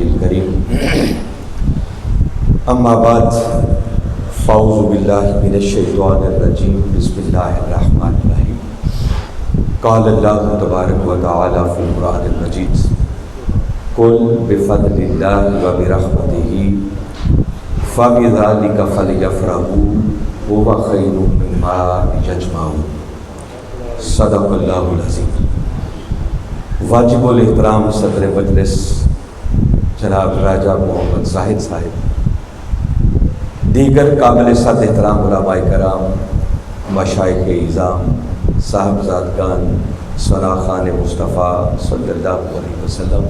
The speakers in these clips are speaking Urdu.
الكريم اما بعد فاعوذ باللہ من الشیطان الرجیم بسم اللہ الرحمن الرحیم قال اللہ تبارک و تعالی فی القرآن المجید قل بفضل اللہ و برحمتہ فبذلک فلیفرحوا هو خیر مما یجمعون۔ صدق اللہ العظیم۔ واجب الاحترام صدر مجلس جناب راجہ محمد زاہد صاحب، دیگر قابل صد احترام علماء کرام، مشائخ اعظام، صاحبزادگان ثناخان مصطفیٰ صلی اللہ علیہ وسلم،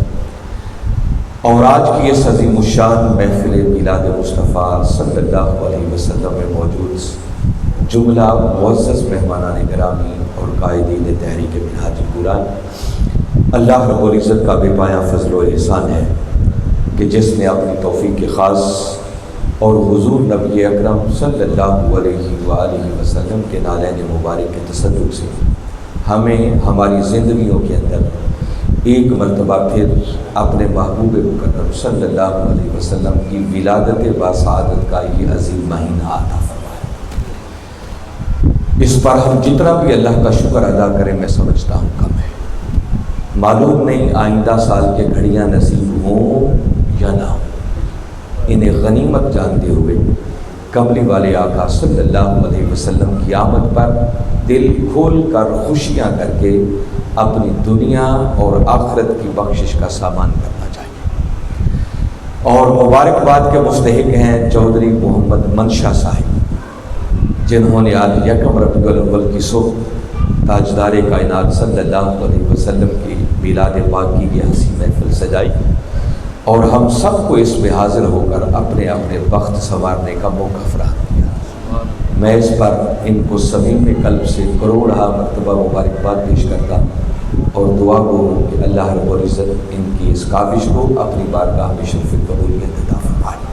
اور آج کی اس عظیم الشان محفل میلاد مصطفیٰ صلی اللہ علیہ وسلم میں موجود جملہ معزز مہمانان گرامی اور قائدین تحریک منہاج القرآن، اللہ رب العزت کا بے پایاں فضل و احسان ہے کہ جس نے اپنی توفیق خاص اور حضور نبی اکرم صلی اللہ علیہ وآلہ وسلم کے نالین مبارک کے تصدق سے ہمیں ہماری زندگیوں کے اندر ایک مرتبہ پھر اپنے محبوب مکرم صلی اللہ علیہ وسلم کی ولادت باسعادت کا یہ عظیم مہینہ عطا فرمایا۔ اس پر ہم جتنا بھی اللہ کا شکر ادا کریں میں سمجھتا ہوں کم ہے۔ معلوم نہیں آئندہ سال کے گھڑیاں نصیب ہوں یا نہ ہوں، انہیں غنیمت جانتے ہوئے کملی والے آقا صلی اللہ علیہ وسلم کی آمد پر دل کھول کر خوشیاں کر کے اپنی دنیا اور آخرت کی بخشش کا سامان کرنا چاہیے۔ اور مبارکباد کے مستحق ہیں چودھری محمد منشا صاحب، جنہوں نے آج یکم ربیع الاول کی صبح تاجدار کائنات صلی اللہ علیہ وسلم کی میلاد پاک کی یہ حسین محفل سجائی، اور ہم سب کو اس میں حاضر ہو کر اپنے اپنے وقت سنوارنے کا موقع فراہم کیا۔ میں اس پر ان کو صمیم قلب سے کروڑہ مرتبہ مبارکباد پیش کرتا ہوں اور دعا گو ہوں کہ اللہ رب العزت ان کی اس کاوش کو اپنی بارگاہ میں شرف قبولیت عطا فرمائے۔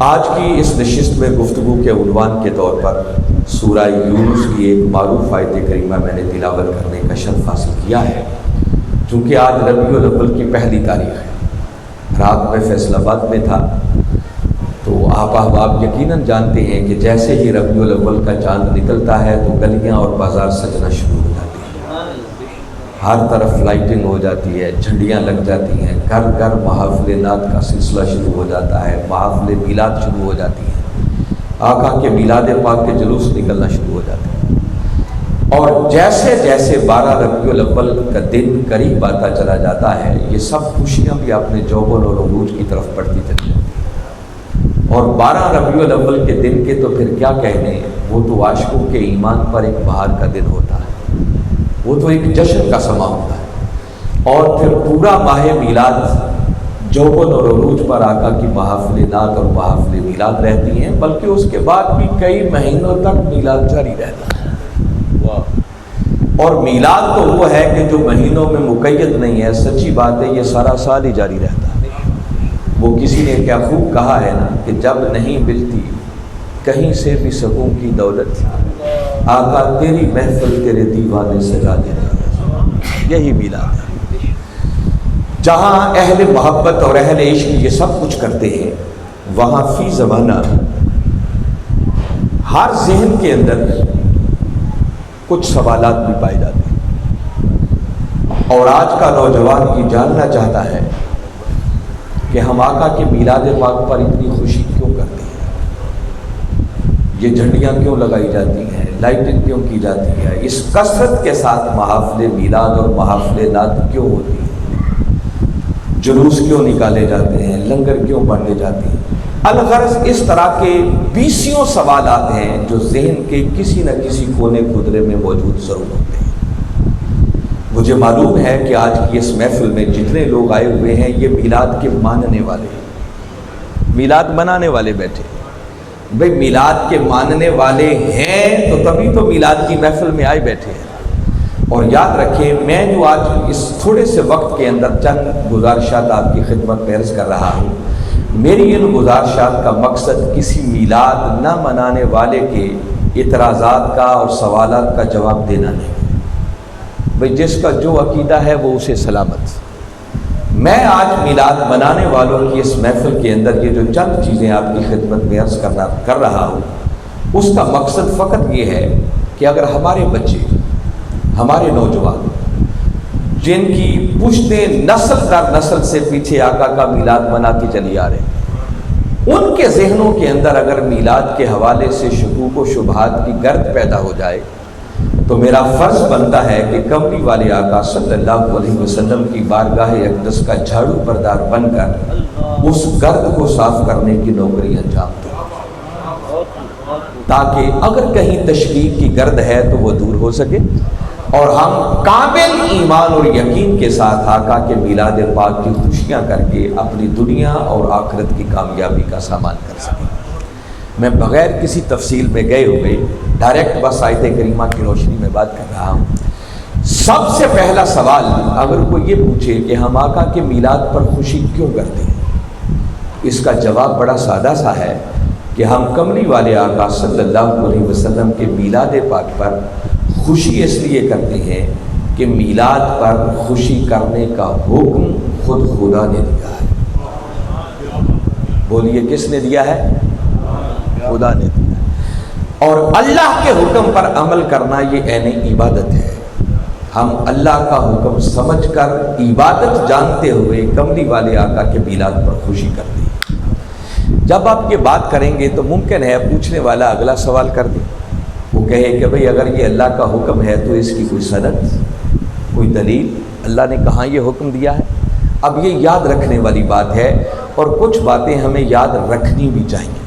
آج کی اس نشست میں گفتگو کے عنوان کے طور پر سورہ یونس کی ایک معروف آیت کریمہ میں نے تلاوت کرنے کا شرف حاصل کیا ہے، چونکہ آج ربیع الاول کی پہلی تاریخ ہے۔ رات میں فیصل آباد میں تھا تو آپ احباب یقیناً جانتے ہیں کہ جیسے ہی ربیع الاول کا چاند نکلتا ہے تو گلیاں اور بازار سجنا شروع ہو جاتی ہیں، ہر طرف لائٹنگ ہو جاتی ہے، جھنڈیاں لگ جاتی ہیں، گھر گھر محافل نعت کا سلسلہ شروع ہو جاتا ہے، محافل میلاد شروع ہو جاتی ہیں، آقا کے میلاد پاک کے جلوس نکلنا شروع ہو جاتے ہیں۔ اور جیسے جیسے 12 ربیع الاول کا دن قریب آتا چلا جاتا ہے، یہ سب خوشیاں بھی اپنے جوبن اور عروج کی طرف بڑھتی چلی جاتی ہیں۔ اور 12 ربیع الاول کے دن کے تو پھر کیا کہنے، وہ تو عاشقوں کے ایمان پر ایک بہار کا دن ہوتا ہے، وہ تو ایک جشن کا سما ہوتا ہے۔ اور پھر پورا ماہ میلاد جوبن اور عروج پر آقا کی محافل نعت اور محافل میلاد رہتی ہیں، بلکہ اس کے بعد بھی کئی مہینوں تک میلاد جاری رہتا ہے۔ اور میلاد تو وہ ہے کہ جو مہینوں میں مقید نہیں ہے، سچی بات ہے یہ سارا سال ہی جاری رہتا ہے۔ وہ کسی نے کیا خوب کہا ہے نا کہ جب نہیں ملتی کہیں سے بھی سکون کی دولت، آقا تیری محفل تیرے دیوانے سجا دیتے، یہی میلاد ہے۔ جہاں اہل محبت اور اہل عشق یہ سب کچھ کرتے ہیں، وہاں فی زمانہ ہر ذہن کے اندر کچھ سوالات بھی پائے جاتے ہیں، اور آج کا نوجوان یہ جاننا چاہتا ہے کہ ہم آقا کے میلاد پاک پر اتنی خوشی کیوں کرتے ہیں، یہ جھنڈیاں کیوں لگائی جاتی ہیں، لائٹنگ کیوں کی جاتی ہے، اس کثرت کے ساتھ محافل میلاد اور محافل نعت کیوں ہوتی ہے، جلوس کیوں نکالے جاتے ہیں، لنگر کیوں بانٹے جاتے ہیں۔ الغرض اس طرح کے 20 سوالات ہیں جو ذہن کے کسی نہ کسی کونے خدرے میں موجود ضرور ہوتے ہیں۔ مجھے معلوم ہے کہ آج کی اس محفل میں جتنے لوگ آئے ہوئے ہیں یہ میلاد کے ماننے والے ہیں، میلاد منانے والے بیٹھے۔ بھئی میلاد کے ماننے والے ہیں تو تبھی تو میلاد کی محفل میں آئے بیٹھے ہیں۔ اور یاد رکھیں، میں جو آج اس تھوڑے سے وقت کے اندر چند گزارشات آپ کی خدمت میں عرض کر رہا ہوں، میری ان گزارشات کا مقصد کسی میلاد نہ منانے والے کے اعتراضات کا اور سوالات کا جواب دینا نہیں۔ بھئی جس کا جو عقیدہ ہے وہ اسے سلامت، میں آج میلاد منانے والوں کی اس محفل کے اندر یہ جو چند چیزیں آپ کی خدمت میں عرض کر رہا ہوں، اس کا مقصد فقط یہ ہے کہ اگر ہمارے بچے، ہمارے نوجوان جن کی پشتیں نسل در نسل سے پیچھے آقا کا میلاد مناتی چلی آ رہے ہیں، ان کے ذہنوں کے اندر اگر میلاد کے حوالے سے شکوک و شبہات کی گرد پیدا ہو جائے تو میرا فرض بنتا ہے کہ کملی والے آقا صلی اللہ علیہ وسلم کی بارگاہ اقدس کا جھاڑو بردار بن کر اس گرد کو صاف کرنے کی نوکری انجام دیں، تاکہ اگر کہیں تشکیک کی گرد ہے تو وہ دور ہو سکے اور ہم کامل ایمان اور یقین کے ساتھ آقا کے میلاد پاک کی خوشیاں کر کے اپنی دنیا اور آخرت کی کامیابی کا سامان کر سکیں۔ میں بغیر کسی تفصیل میں گئے ہوئے ڈائریکٹ بس آیت کریمہ کی روشنی میں بات کر رہا ہوں۔ سب سے پہلا سوال اگر کوئی یہ پوچھے کہ ہم آقا کے میلاد پر خوشی کیوں کرتے ہیں، اس کا جواب بڑا سادہ سا ہے کہ ہم کملی والے آقا صلی اللہ علیہ وسلم کے میلاد پاک پر خوشی اس لیے کرتے ہیں کہ میلاد پر خوشی کرنے کا حکم خود خدا نے دیا ہے۔ بولیے کس نے دیا ہے؟ خدا نے دیا ہے، اور اللہ کے حکم پر عمل کرنا یہ عین عبادت ہے۔ ہم اللہ کا حکم سمجھ کر عبادت جانتے ہوئے کملی والے آقا کے میلاد پر خوشی کرتے ہیں۔ جب آپ یہ بات کریں گے تو ممکن ہے پوچھنے والا اگلا سوال کر دے، وہ کہے کہ بھئی اگر یہ اللہ کا حکم ہے تو اس کی کوئی سند، کوئی دلیل، اللہ نے کہاں یہ حکم دیا ہے؟ اب یہ یاد رکھنے والی بات ہے، اور کچھ باتیں ہمیں یاد رکھنی بھی چاہیے۔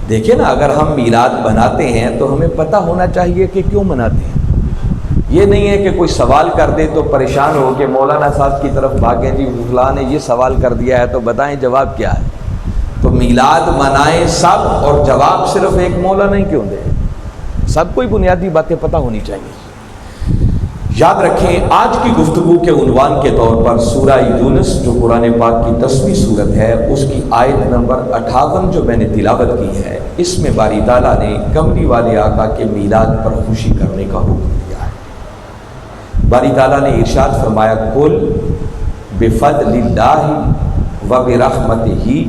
دیکھیں نا، اگر ہم میلاد مناتے ہیں تو ہمیں پتہ ہونا چاہیے کہ کیوں مناتے ہیں۔ یہ نہیں ہے کہ کوئی سوال کر دے تو پریشان ہو کے مولانا صاحب کی طرف بھاگیں، جی فلاں نے یہ سوال کر دیا ہے تو بتائیں جواب کیا ہے۔ تو میلاد منائیں سب اور جواب صرف ایک مولانا ہی کیوں دے؟ سب کوئی بنیادی باتیں پتہ ہونی چاہیے۔ یاد رکھیں، آج کی گفتگو کے عنوان کے طور پر سورہ یونس جو قرآن پاک کی 10ویں سورت ہے، اس کی آیت نمبر 58 جو میں نے تلاوت کی ہے، اس میں باری تعالیٰ نے کملی والے آقا کے میلاد پر خوشی کرنے کا حکم دیا ہے۔ باری تعالیٰ نے ارشاد فرمایا، قل بفضل اللہ وبرحمتہ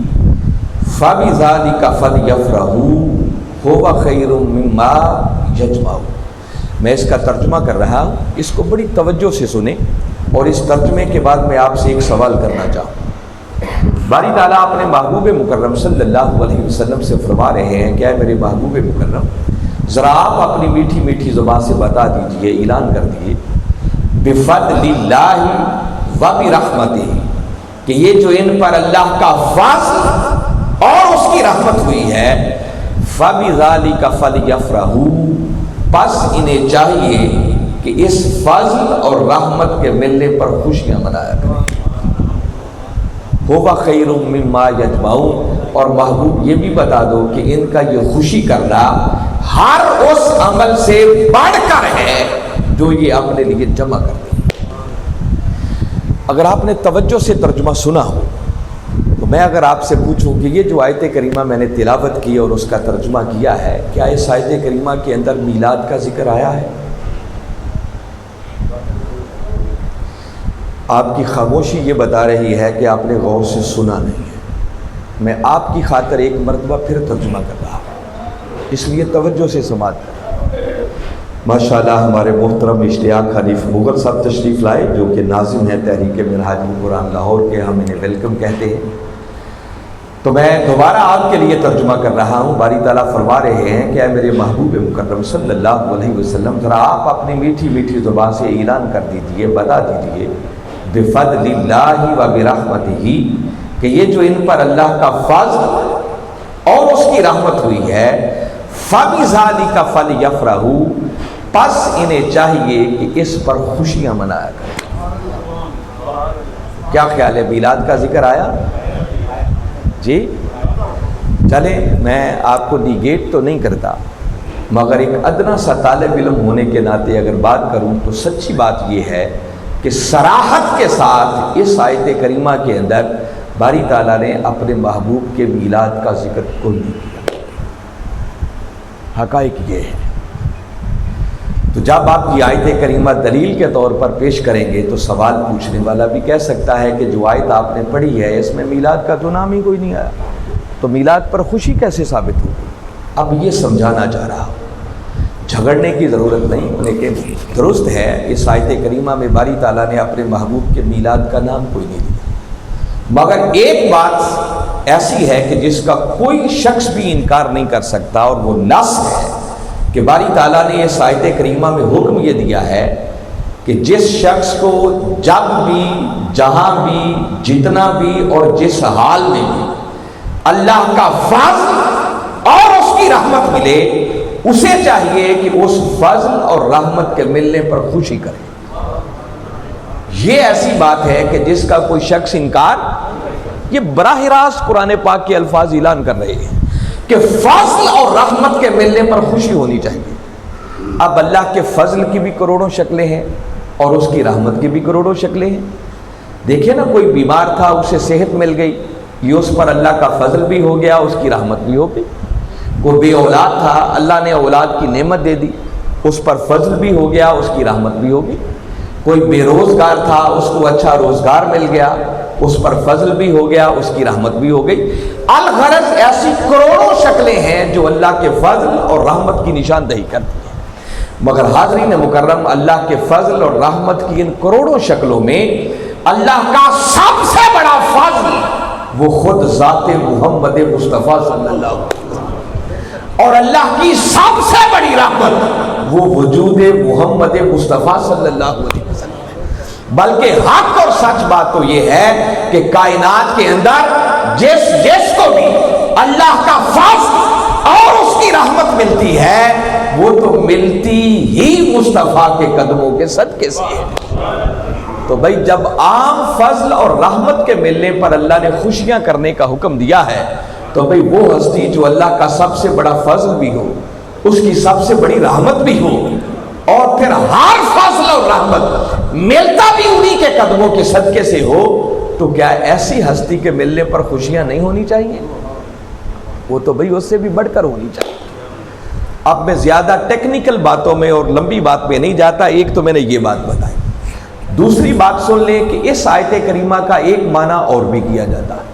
فبذلک فلیفرحوا ھو خیر مما یجمعون۔ میں اس کا ترجمہ کر رہا ہوں، اس کو بڑی توجہ سے سنیں، اور اس ترجمے کے بعد میں آپ سے ایک سوال کرنا چاہوں۔ باری تعالیٰ اپنے محبوب مکرم صلی اللہ علیہ وسلم سے فرما رہے ہیں کہ اے میرے محبوب مکرم، ذرا آپ اپنی میٹھی میٹھی زبان سے بتا دیجئے، اعلان کر دیجئے، بفضل اللہ وبرحمتہ، کہ یہ جو ان پر اللہ کا فضل اور اس کی رحمت ہوئی ہے، فبذلک فلیفرحوا، پس انہیں چاہیے کہ اس فضل اور رحمت کے ملنے پر خوشیاں منایا کریں۔ ھو خیر مما یجمعون، اور محبوب یہ بھی بتا دو کہ ان کا یہ خوشی کرنا ہر اس عمل سے بڑھ کر ہے جو یہ اپنے لیے جمع کرتے ہیں۔ اگر آپ نے توجہ سے ترجمہ سنا ہو تو میں اگر آپ سے پوچھوں کہ یہ جو آیت کریمہ میں نے تلاوت کی اور اس کا ترجمہ کیا ہے، کیا اس آیت کریمہ کے اندر میلاد کا ذکر آیا ہے؟ آپ کی خاموشی یہ بتا رہی ہے کہ آپ نے غور سے سنا نہیں ہے۔ میں آپ کی خاطر ایک مرتبہ پھر ترجمہ کر رہا ہوں، اس لیے توجہ سے سماعت کریں۔ ماشاءاللہ ہمارے محترم اشتیاق حنیف مغل صاحب تشریف لائے، جو کہ ناظم ہیں تحریک منہاج القرآن لاہور کے، ہم انہیں ویلکم کہتے ہیں۔ تو میں دوبارہ آپ کے لیے ترجمہ کر رہا ہوں۔ باری تعالیٰ فرما رہے ہیں کہ اے میرے محبوب مکرم صلی اللہ علیہ وسلم، ذرا آپ اپنی میٹھی میٹھی زبان سے اعلان کر دیجئے، بتا دیجئے، بفضل اللہ وبرحمتہ، کہ یہ جو ان پر اللہ کا فضل اور اس کی رحمت ہوئی ہے، فبذلک فلیفرحوا، پس انہیں چاہیے کہ اس پر خوشیاں منایا کریں۔ کیا خیال ہے، میلاد کا ذکر آیا؟ جی چلیں، میں آپ کو نیگیٹ تو نہیں کرتا، مگر ایک ادنا سا طالب علم ہونے کے ناطے اگر بات کروں تو سچی بات یہ ہے کہ صراحت کے ساتھ اس آیت کریمہ کے اندر باری تعالیٰ نے اپنے محبوب کے میلاد کا ذکر کوئی نہیں کیا۔ حقائق یہ ہے تو جب آپ کی آیت کریمہ دلیل کے طور پر پیش کریں گے تو سوال پوچھنے والا بھی کہہ سکتا ہے کہ جو آیت آپ نے پڑھی ہے اس میں میلاد کا تو نام ہی کوئی نہیں آیا، تو میلاد پر خوشی کیسے ثابت ہوگی؟ اب یہ سمجھانا چاہ رہا ہوں، جھگڑنے کی ضرورت نہیں، لیکن درست ہے اس آیت کریمہ میں باری تعالیٰ نے اپنے محبوب کے میلاد کا نام کوئی نہیں دیا، مگر ایک بات ایسی ہے کہ جس کا کوئی شخص بھی انکار نہیں کر سکتا، اور وہ نص ہے کہ باری تعالیٰ نے اس آیت کریمہ میں حکم یہ دیا ہے کہ جس شخص کو جب بھی، جہاں بھی، جتنا بھی اور جس حال میں بھی اللہ کا فضل اور اس کی رحمت ملے، اسے چاہیے کہ اس فضل اور رحمت کے ملنے پر خوشی کرے۔ یہ ایسی بات ہے کہ جس کا کوئی شخص انکار، یہ براہ راست قرآن پاک کے الفاظ اعلان کر رہے ہیں کہ فضل اور رحمت کے ملنے پر خوشی ہونی چاہیے۔ اب اللہ کے فضل کی بھی کروڑوں شکلیں ہیں اور اس کی رحمت کی بھی کروڑوں شکلیں ہیں۔ دیکھیں نا، کوئی بیمار تھا، اسے صحت مل گئی، یہ اس پر اللہ کا فضل بھی ہو گیا، اس کی رحمت بھی ہو گئی۔ کوئی بے اولاد تھا، اللہ نے اولاد کی نعمت دے دی، اس پر فضل بھی ہو گیا، اس کی رحمت بھی ہو گئی۔ کوئی بے روزگار تھا، اس کو اچھا روزگار مل گیا، اس پر فضل بھی ہو گیا، اس کی رحمت بھی ہو گئی۔ الغرض ایسی کروڑوں شکلیں ہیں جو اللہ کے فضل اور رحمت کی نشاندہی کرتی ہیں، مگر حاضرین مکرم، اللہ کے فضل اور رحمت کی ان کروڑوں شکلوں میں اللہ کا سب سے بڑا فضل وہ خود ذات محمد مصطفیٰ صلی اللہ علیہ وسلم، اور اللہ کی سب سے بڑی رحمت وہ وجود محمد مصطفیٰ صلی اللہ علیہ وسلم۔ بلکہ حق اور سچ بات تو یہ ہے کہ کائنات کے اندر جس کو بھی اللہ کا فضل اور اس کی رحمت ملتی ہے، وہ تو ملتی ہی مصطفیٰ کے قدموں کے صدقے سے ہے۔ تو بھائی جب عام فضل اور رحمت کے ملنے پر اللہ نے خوشیاں کرنے کا حکم دیا ہے، تو بھائی وہ ہستی جو اللہ کا سب سے بڑا فضل بھی ہو، اس کی سب سے بڑی رحمت بھی ہو، اور پھر ہر فضل اور رحمت ملتا بھی انہی کے قدموں کے صدقے سے ہو، تو کیا ایسی ہستی کے ملنے پر خوشیاں نہیں ہونی چاہیے؟ وہ تو بھائی اس سے بھی بڑھ کر ہونی چاہیے۔ اب میں زیادہ ٹیکنیکل باتوں میں اور لمبی بات میں نہیں جاتا، ایک تو میں نے یہ بات بتائی، دوسری بات سن لیں کہ اس آیت کریمہ کا ایک معنی اور بھی کیا جاتا ہے۔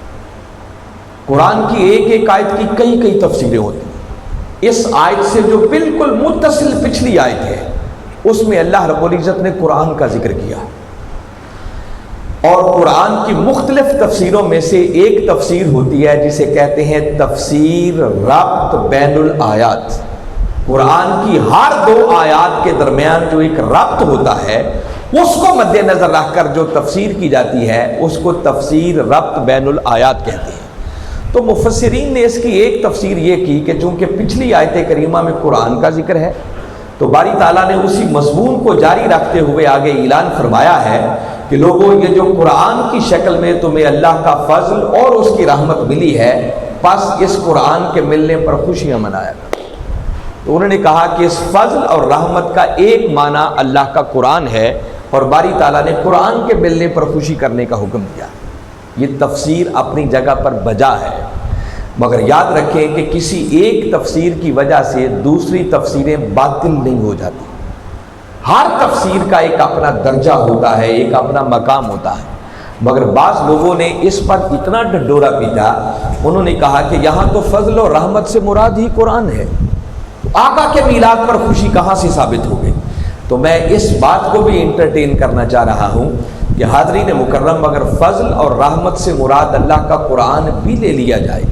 قرآن کی ایک آیت کی کئی تفسیریں ہوتی ہیں۔ اس آیت سے جو بالکل متصل پچھلی آیت ہے، اس میں اللہ رب العزت نے قرآن کا ذکر کیا، اور قرآن کی مختلف تفسیروں میں سے ایک تفسیر ہوتی ہے جسے کہتے ہیں تفسیر ربط بین الآیات۔ قرآن کی ہر دو آیات کے درمیان جو ایک ربط ہوتا ہے، اس کو مد نظر رکھ کر جو تفسیر کی جاتی ہے، اس کو تفسیر ربط بین الآیات کہتے ہیں۔ تو مفسرین نے اس کی ایک تفسیر یہ کی کہ چونکہ پچھلی آیت کریمہ میں قرآن کا ذکر ہے، تو باری تعالیٰ نے اسی مضمون کو جاری رکھتے ہوئے آگے اعلان فرمایا ہے کہ لوگوں، یہ جو قرآن کی شکل میں تمہیں اللہ کا فضل اور اس کی رحمت ملی ہے، پس اس قرآن کے ملنے پر خوشیاں منایا۔ تو انہوں نے کہا کہ اس فضل اور رحمت کا ایک معنی اللہ کا قرآن ہے، اور باری تعالیٰ نے قرآن کے ملنے پر خوشی کرنے کا حکم دیا۔ یہ تفسیر اپنی جگہ پر بجا ہے، مگر یاد رکھیں کہ کسی ایک تفسیر کی وجہ سے دوسری تفسیریں باطل نہیں ہو جاتی۔ ہر تفسیر کا ایک اپنا درجہ ہوتا ہے، ایک اپنا مقام ہوتا ہے، مگر بعض لوگوں نے اس پر اتنا ڈھڈورا پیٹا، انہوں نے کہا کہ یہاں تو فضل اور رحمت سے مراد ہی قرآن ہے، آقا کے میلاد پر خوشی کہاں سے ثابت ہو گئی؟ تو میں اس بات کو بھی انٹرٹین کرنا چاہ رہا ہوں کہ حاضرین مکرم، اگر فضل اور رحمت سے مراد اللہ کا قرآن بھی لے لیا جائے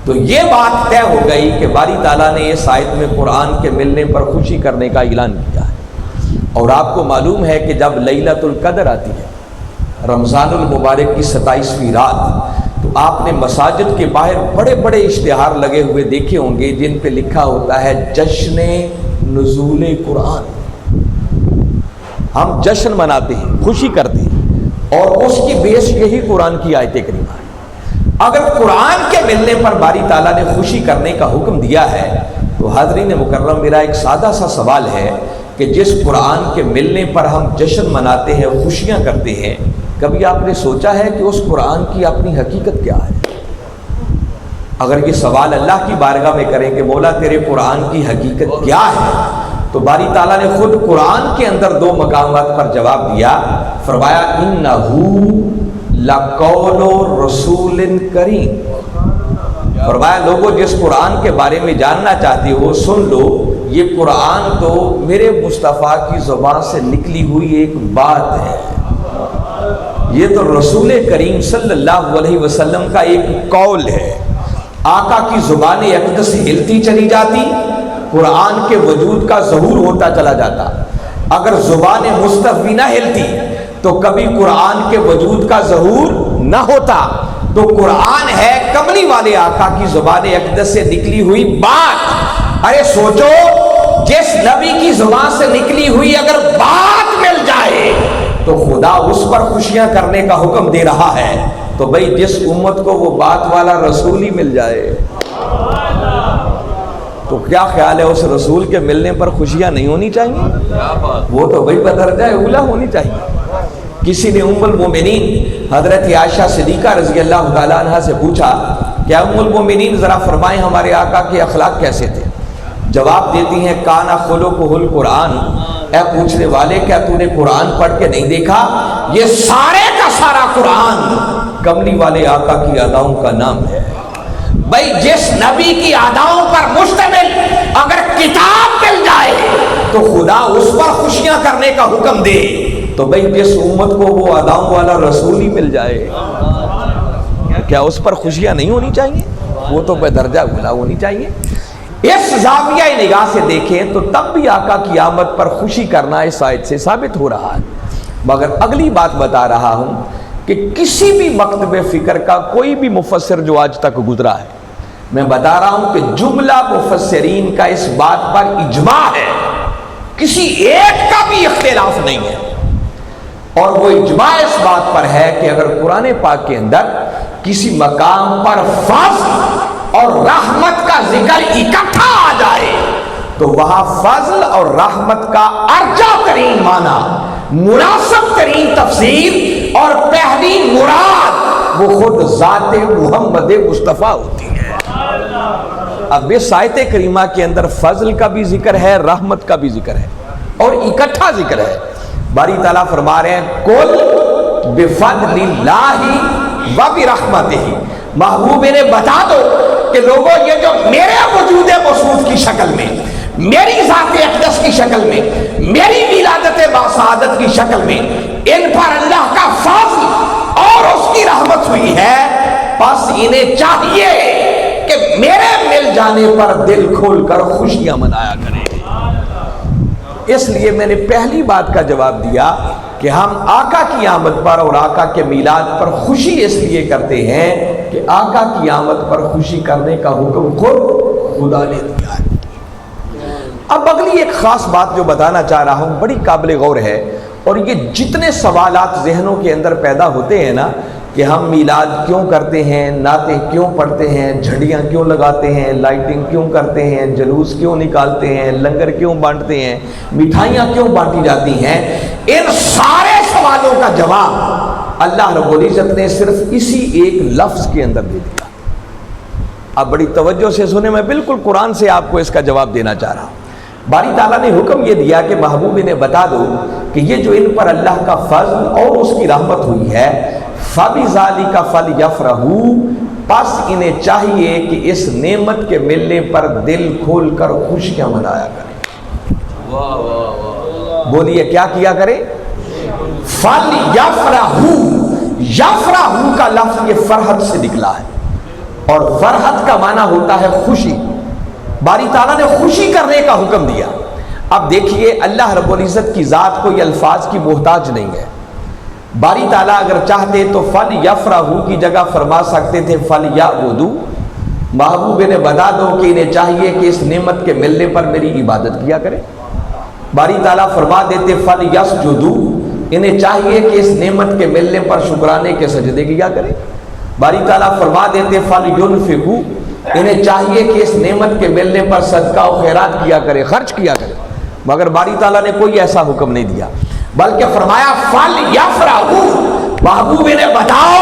تو یہ بات طے ہو گئی کہ باری تعالیٰ نے اس آیت میں قرآن کے ملنے پر خوشی کرنے کا اعلان کیا ہے۔ اور آپ کو معلوم ہے کہ جب لیلۃ القدر آتی ہے، رمضان المبارک کی 27ویں رات، تو آپ نے مساجد کے باہر بڑے بڑے اشتہار لگے ہوئے دیکھے ہوں گے جن پہ لکھا ہوتا ہے جشن نزول قرآن۔ ہم جشن مناتے ہیں، خوشی کرتے ہیں، اور اس کی بیس یہی قرآن کی آیت کریمہ ہے۔ اگر قرآن کے ملنے پر باری تعالیٰ نے خوشی کرنے کا حکم دیا ہے، تو حاضرین مکرم، میرا ایک سادہ سا سوال ہے کہ جس قرآن کے ملنے پر ہم جشن مناتے ہیں، خوشیاں کرتے ہیں، کبھی آپ نے سوچا ہے کہ اس قرآن کی اپنی حقیقت کیا ہے؟ اگر یہ سوال اللہ کی بارگاہ میں کریں کہ مولا تیرے قرآن کی حقیقت کیا ہے، تو باری تعالیٰ نے خود قرآن کے اندر 2 مقامات پر جواب دیا، فرمایا اِنَّهُ لَقَوْلُ رَسُولٍ کریم۔ فرمایا لوگوں جس قرآن کے بارے میں جاننا چاہتے ہو سن لو، یہ قرآن تو میرے مصطفیٰ کی زبان سے نکلی ہوئی ایک بات ہے، یہ تو رسول کریم صلی اللہ علیہ وسلم کا ایک قول ہے۔ آقا کی زبان اقدس ہلتی چلی جاتی، قرآن کے وجود کا ظہور ہوتا چلا جاتا۔ اگر زبان مصطفی نہ ہلتی تو کبھی قرآن کے وجود کا ظہور نہ ہوتا۔ تو قرآن ہے کملی والے آقا کی زبان اقدس سے نکلی ہوئی بات۔ ارے سوچو، جس نبی کی زبان سے نکلی ہوئی اگر بات مل جائے تو خدا اس پر خوشیاں کرنے کا حکم دے رہا ہے، تو بھئی جس امت کو وہ بات والا رسول ہی مل جائے تو کیا خیال ہے اس رسول کے ملنے پر خوشیاں نہیں ہونی چاہیے؟ وہ تو بھئی بدرجہ اولا ہونی چاہیے۔ کسی نے ام المومنین حضرت عائشہ صدیقہ رضی اللہ تعالیٰ عنہ سے پوچھا کہ ام المومنین ذرا فرمائیں ہمارے آقا کے اخلاق کیسے تھے؟ جواب دیتی ہیں کانا خلقہ القرآن۔ اے پوچھنے والے کیا تو نے قرآن پڑھ کے نہیں دیکھا؟ یہ سارے کا سارا قرآن کملی والے آقا کی اداؤں کا نام ہے۔ بھئی جس نبی کی اداؤں پر مشتمل اگر کتاب مل جائے تو خدا اس پر خوشیاں کرنے کا حکم دے، تو بھئی جس امت کو وہ اداؤں والا رسول ہی مل جائے کیا اس پر خوشیاں نہیں ہونی چاہیے؟ وہ تو بے درجہ اولا ہونی چاہیے۔ اس زاویہ نگاہ سے دیکھیں تو تب بھی آقا کی آمد پر خوشی کرنا اس آیت سے ثابت ہو رہا ہے۔ مگر اگلی بات بتا رہا ہوں کہ کسی بھی مکتب فکر کا کوئی بھی مفسر جو آج تک گزرا ہے، میں بتا رہا ہوں کہ جملہ مفسرین کا اس بات پر اجماع ہے، کسی ایک کا بھی اختلاف نہیں ہے، اور وہ اجماع اس بات پر ہے کہ اگر قرآن پاک کے اندر کسی مقام پر فضل اور رحمت کا ذکر اکٹھا آ جائے تو وہاں فضل اور رحمت کا ارجا ترین معنی، مناسب ترین تفسیر اور پہلی مراد وہ خود ذات محمد مصطفیٰ ہوتی ہے۔ اب اس آیت کریمہ کے اندر فضل کا بھی ذکر ہے، رحمت کا بھی ذکر ہے اور اکٹھا ذکر ہے۔ باری تعالیٰ فرما رہے ہیں قل بفضل اللہ وبرحمتہ، محبوب نے بتا دو کہ لوگوں یہ جو میرے وجود موصوف کی شکل میں، میری ذات اقدس کی شکل میں، میری ولادت باسعادت کی شکل میں ان پر اللہ کا فضل اور اس کی رحمت ہوئی ہے، بس انہیں چاہیے کہ میرے مل جانے پر دل کھول کر خوشیاں منایا کریں۔ اس لیے میں نے پہلی بات کا جواب دیا کہ ہم آقا کی آمد پر اور آقا کے میلاد پر خوشی اس لیے کرتے ہیں کہ آقا کی آمد پر خوشی کرنے کا حکم خود خدا نے دیا ہے۔ اب اگلی ایک خاص بات جو بتانا چاہ رہا ہوں بڑی قابل غور ہے، اور یہ جتنے سوالات ذہنوں کے اندر پیدا ہوتے ہیں نا کہ ہم میلاد کیوں کرتے ہیں، نعتیں کیوں پڑھتے ہیں، جھنڈیاں کیوں لگاتے ہیں، لائٹنگ کیوں کرتے ہیں، جلوس کیوں نکالتے ہیں، لنگر کیوں بانٹتے ہیں، مٹھائیاں کیوں بانٹی جاتی ہیں، ان سارے سوالوں کا جواب اللہ رب العزت نے صرف اسی ایک لفظ کے اندر دے دیا۔ اب بڑی توجہ سے سنیں، میں بالکل قرآن سے آپ کو اس کا جواب دینا چاہ رہا ہوں۔ باری تعالیٰ نے حکم یہ دیا کہ محبوب نے بتا دو کہ یہ جو ان پر اللہ کا فضل اور اس کی رحمت ہوئی ہے، فَبِذَالِكَ فَلْيَفْرَحُوا، پس انہیں چاہیے کہ اس نعمت کے ملنے پر دل کھول کر خوشیاں منایا کریں۔ بولیے کیا کیا کرے؟ فَلْيَفْرَحُوا، یفرحوا کا لفظ یہ فرحت سے نکلا ہے، اور فرحت کا معنی ہوتا ہے خوشی۔ باری تعالیٰ نے خوشی کرنے کا حکم دیا۔ اب دیکھیے اللہ رب العزت کی ذات کوئی الفاظ کی محتاج نہیں ہے۔ باری تعالیٰ اگر چاہتے تو فَلْيَفْرَحُوا کی جگہ فرما سکتے تھے فَلْيَعْبُدُوا۔ محبوب نے بتا دو کہ انہیں چاہیے کہ اس نعمت کے ملنے پر میری عبادت کیا کرے۔ باری تعالیٰ فرما دیتے فَلْيَسْجُدُوا، انہیں چاہیے کہ اس نعمت کے ملنے پر شکرانے کے سجدے کیا کرے۔ باری تعالیٰ فرما دیتے فَلْيُنْفِقُوا، انہیں چاہیے کہ اس نعمت کے ملنے پر صدقہ و خیرات کیا کرے، خرچ کیا کرے، مگر باری تعالیٰ نے کوئی ایسا حکم نہیں دیا، بلکہ فرمایا فَلْيَفْرَحُوا، محبوب نے بتاؤ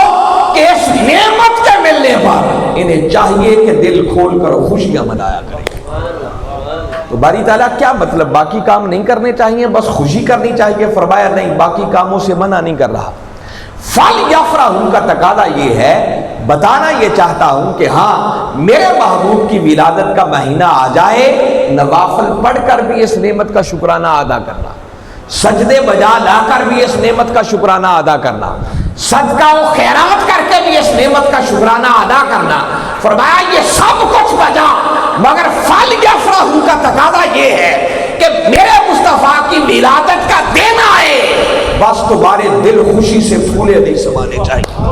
کہ اس نعمت کے ملنے پر انہیں چاہیے کہ دل کھول کر خوشیاں منایا کریں۔ تو باری تعالیٰ کیا مطلب باقی کام نہیں کرنے چاہیے بس خوشی کرنی چاہیے؟ فرمایا نہیں، باقی کاموں سے منع نہیں کر رہا۔ فَلْيَفْرَحُوا کا تقاضا یہ ہے، بتانا یہ چاہتا ہوں کہ ہاں میرے محبوب کی ولادت کا مہینہ آ جائے، نوافل پڑھ کر بھی اس نعمت کا شکرانہ ادا کرنا، سجدے بجا لا کر بھی اس نعمت کا شکرانہ ادا کرنا، صدقہ و خیرات کر کے بھی اس نعمت کا شکرانہ ادا کرنا۔ فرمایا یہ سب کچھ بجا، مگر فَلْيَفْرَحُوا کا تقاضا یہ ہے کہ میرے مصطفیٰ کی ولادت کا دن آئے، بس تمہارے دل خوشی سے پھولے نہیں سمانے چاہیے،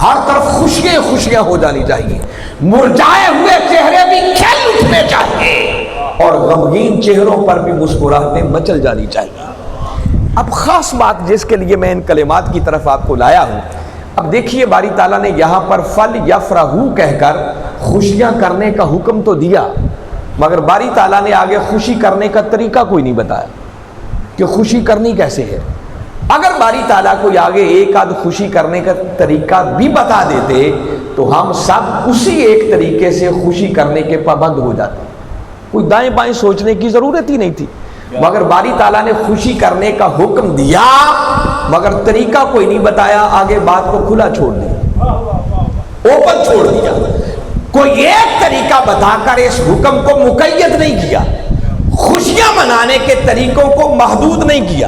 ہر طرف خوشیاں خوشیاں ہو جانی چاہیے، مرجھائے ہوئے چہرے بھی کھل اٹھنے چاہیے، اور غمگین چہروں پر بھی مسکراہٹیں مچل جانی چاہیے۔ اب خاص بات جس کے لیے میں ان کلمات کی طرف آپ کو لایا ہوں، اب دیکھیے باری تعالیٰ نے یہاں پر فَلْيَفْرَحُوا کہہ کر خوشیاں کرنے کا حکم تو دیا، مگر باری تعالیٰ نے آگے خوشی کرنے کا طریقہ کوئی نہیں بتایا کہ خوشی کرنی کیسے ہے۔ اگر باری تعالیٰ کو آگے ایک آدھ خوشی کرنے کا طریقہ بھی بتا دیتے تو ہم سب اسی ایک طریقے سے خوشی کرنے کے پابند ہو جاتے، کوئی دائیں بائیں سوچنے کی ضرورت ہی نہیں تھی۔ مگر باری تعالیٰ نے خوشی کرنے کا حکم دیا مگر طریقہ کوئی نہیں بتایا، آگے بات کو کھلا چھوڑ دیا، اوپن چھوڑ دیا، کوئی ایک طریقہ بتا کر اس حکم کو مقید نہیں کیا، خوشیاں منانے کے طریقوں کو محدود نہیں کیا،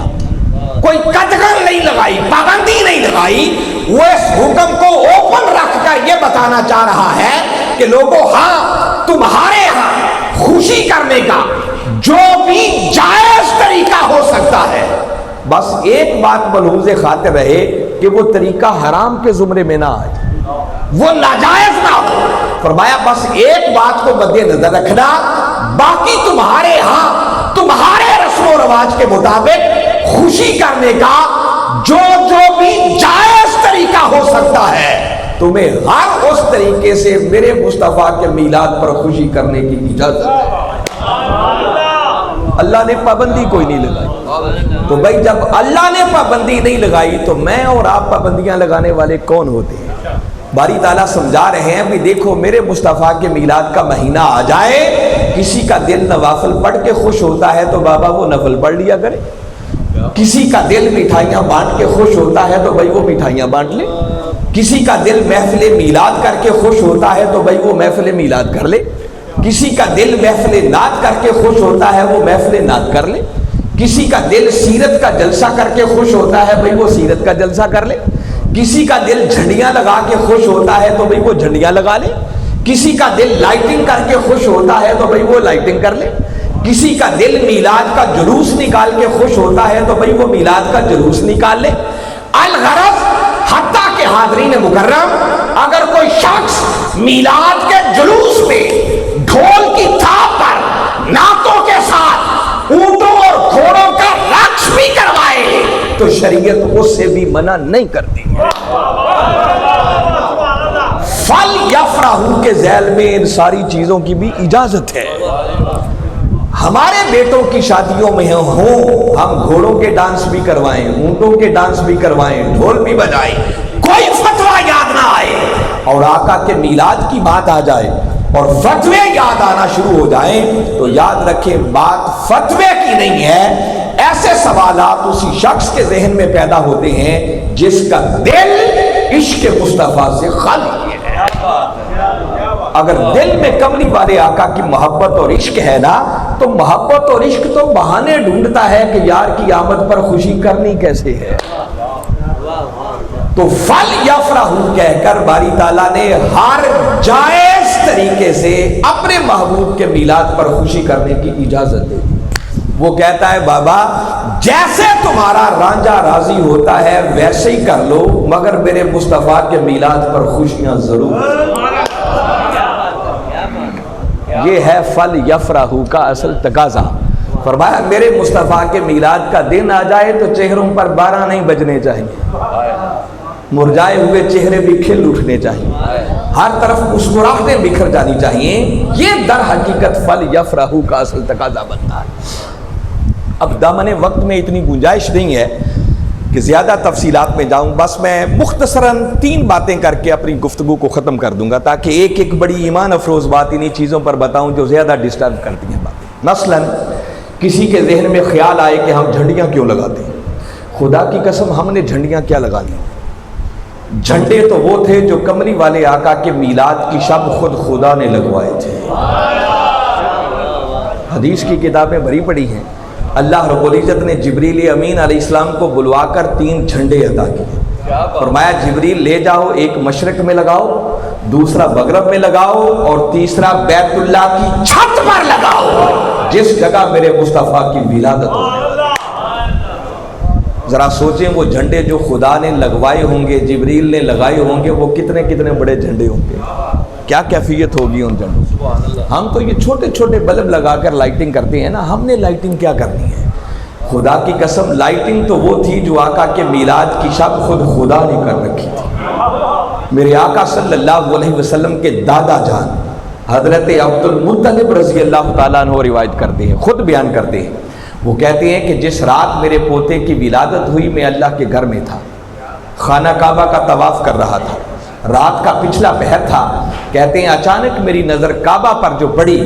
کوئی قدغن نہیں لگائی، پابندی نہیں لگائی، وہ اس حکم کو اوپن رکھ کر یہ بتانا چاہ رہا ہے کہ لوگوں ہاں تمہارے ہاں خوشی کرنے کا جو بھی جائز طریقہ ہو سکتا ہے، بس ایک بات ملحوظ خاطر رہے کہ وہ طریقہ حرام کے زمرے میں نہ آئے، وہ ناجائز نہ ہو۔ فرمایا بس ایک بات کو مد نظر رکھنا، باقی تمہارے ہاں تمہارے رسم و رواج کے مطابق خوشی کرنے کا جو بھی جائز طریقہ ہو سکتا ہے، تمہیں ہر اس طریقے سے میرے مصطفیٰ کے میلاد پر خوشی کرنے کی اجازت ہے۔ اللہ نے پابندی کوئی نہیں لگائی، تو بھائی جب اللہ نے پابندی نہیں لگائی تو میں اور آپ پابندیاں لگانے والے کون ہوتے ہیں؟ باری تعالیٰ سمجھا رہے ہیں بھی دیکھو میرے مصطفیٰ کے میلاد کا مہینہ آ جائے، کسی کا دل نوافل پڑھ کے خوش ہوتا ہے تو بابا وہ نفل پڑھ لیا کرے، کسی کا دل مٹھائیاں بانٹ کے خوش ہوتا ہے تو بھائی وہ مٹھائیاں بانٹ لے، کسی کا دل محفل میلاد کر کے خوش ہوتا ہے تو بھائی وہ محفل میلاد کر لے، کسی کا دل محفل نعت کر کے خوش ہوتا ہے وہ محفل نعت کر لے، کسی کا دل سیرت کا جلسہ کر کے خوش ہوتا ہے بھائی وہ سیرت کا جلسہ کر لے، کسی کا دل جھنڈیاں لگا کے خوش ہوتا ہے تو بھائی وہ جھنڈیاں لگا لے، کسی کا دل لائٹنگ کر کے خوش ہوتا ہے تو بھائی وہ لائٹنگ کر لے، کسی کا دل میلاد کا جلوس نکال کے خوش ہوتا ہے تو بھائی وہ میلاد کا جلوس نکال لے۔ الغرض حتیٰ کہ حاضرین مکرم اگر کوئی شخص میلاد کے جلوس میں ڈھول کی تھاپ پر نعتوں کے ساتھ اونٹوں اور گھوڑوں کا رقص بھی کروائے تو شریعت اس سے بھی منع نہیں کرتی۔ فَلْيَفْرَحُوا کے ذیل میں ان ساری چیزوں کی بھی اجازت ہے۔ ہمارے بیٹوں کی شادیوں میں ہوں ہم گھوڑوں کے ڈانس بھی کروائیں، اونٹوں کے ڈانس بھی کروائیں، ڈھول بھی بجائیں، کوئی فتویٰ یاد نہ آئے، اور آقا کے میلاد کی بات آ جائے اور فتوے یاد آنا شروع ہو جائیں تو یاد رکھیں بات فتوے کی نہیں ہے، ایسے سوالات اسی شخص کے ذہن میں پیدا ہوتے ہیں جس کا دل عشق مصطفیٰ سے خالی ہے۔ اگر دل میں کملی والے آقا کی محبت اور عشق ہے نا تو محبت اور عشق تو بہانے ڈھونڈتا ہے کہ یار کی آمد پر خوشی کرنی کیسے ہے۔ تو فَلْيَفْرَحُوا کہہ کر باری تعالیٰ نے ہر جائز طریقے سے اپنے محبوب کے میلاد پر خوشی کرنے کی اجازت دے دی۔ وہ کہتا ہے بابا جیسے تمہارا رانجھا راضی ہوتا ہے ویسے ہی کر لو، مگر میرے مصطفیٰ کے میلاد پر خوشیاں ضرور۔ یہ ہے فَلْيَفْرَحُوا کا اصل تقاضا۔ فرمایا میرے مصطفیٰ کے میلاد کا دن آ جائے تو چہروں پر 12 نہیں بجنے چاہیے، مرجھائے ہوئے چہرے بھی کھل اٹھنے چاہیے، ہر طرف مسکراہٹیں بکھر جانی چاہیے۔ یہ در حقیقت فَلْيَفْرَحُوا کا اصل تقاضا بنتا ہے۔ اب دامن وقت میں اتنی گنجائش نہیں ہے کہ زیادہ تفصیلات میں جاؤں، بس میں مختصراً 3 باتیں کر کے اپنی گفتگو کو ختم کر دوں گا تاکہ ایک بڑی ایمان افروز بات انہی چیزوں پر بتاؤں جو زیادہ ڈسٹرب کرتی ہیں باتیں۔ مثلاً کسی کے ذہن میں خیال آئے کہ ہم جھنڈیاں کیوں لگاتے ہیں، خدا کی قسم ہم نے جھنڈیاں کیا لگا لی؟ جھنڈے تو وہ تھے جو کملی والے آقا کے میلاد کی شب خود خدا نے لگوائے تھے۔ حدیث کی کتابیں بھری پڑی ہیں، اللہ رب العزت نے جبریل امین علیہ السلام کو بلوا کر 3 جھنڈے عطا کیے۔ فرمایا جبریل لے جاؤ، ایک مشرق میں لگاؤ، دوسرا مغرب میں لگاؤ، اور تیسرا بیت اللہ کی چھت پر لگاؤ جس جگہ میرے مصطفیٰ کی ولادت ہو۔ ذرا سوچیں وہ جھنڈے جو خدا نے لگوائے ہوں گے، جبریل نے لگائے ہوں گے، وہ کتنے کتنے بڑے جھنڈے ہوں گے، کیا کیفیت ہوگی ان جھنڈوں کی۔ ہم تو یہ چھوٹے چھوٹے بلب لگا کر لائٹنگ کرتے ہیں نا، ہم نے لائٹنگ کیا کرنی ہے؟ خدا کی قسم لائٹنگ تو وہ تھی جو آقا کے میلاد کی شب خود خدا نے کر رکھی تھی۔ میرے آقا صلی اللہ علیہ وسلم کے دادا جان حضرت عبد المطلب رضی اللہ تعالیٰ عنہ روایت کرتے ہیں، خود بیان کرتے ہیں، وہ کہتے ہیں کہ جس رات میرے پوتے کی ولادت ہوئی میں اللہ کے گھر میں تھا، خانہ کعبہ کا طواف کر رہا تھا، رات کا پچھلا پہر تھا، کہتے ہیں اچانک میری نظر کعبہ پر جو پڑی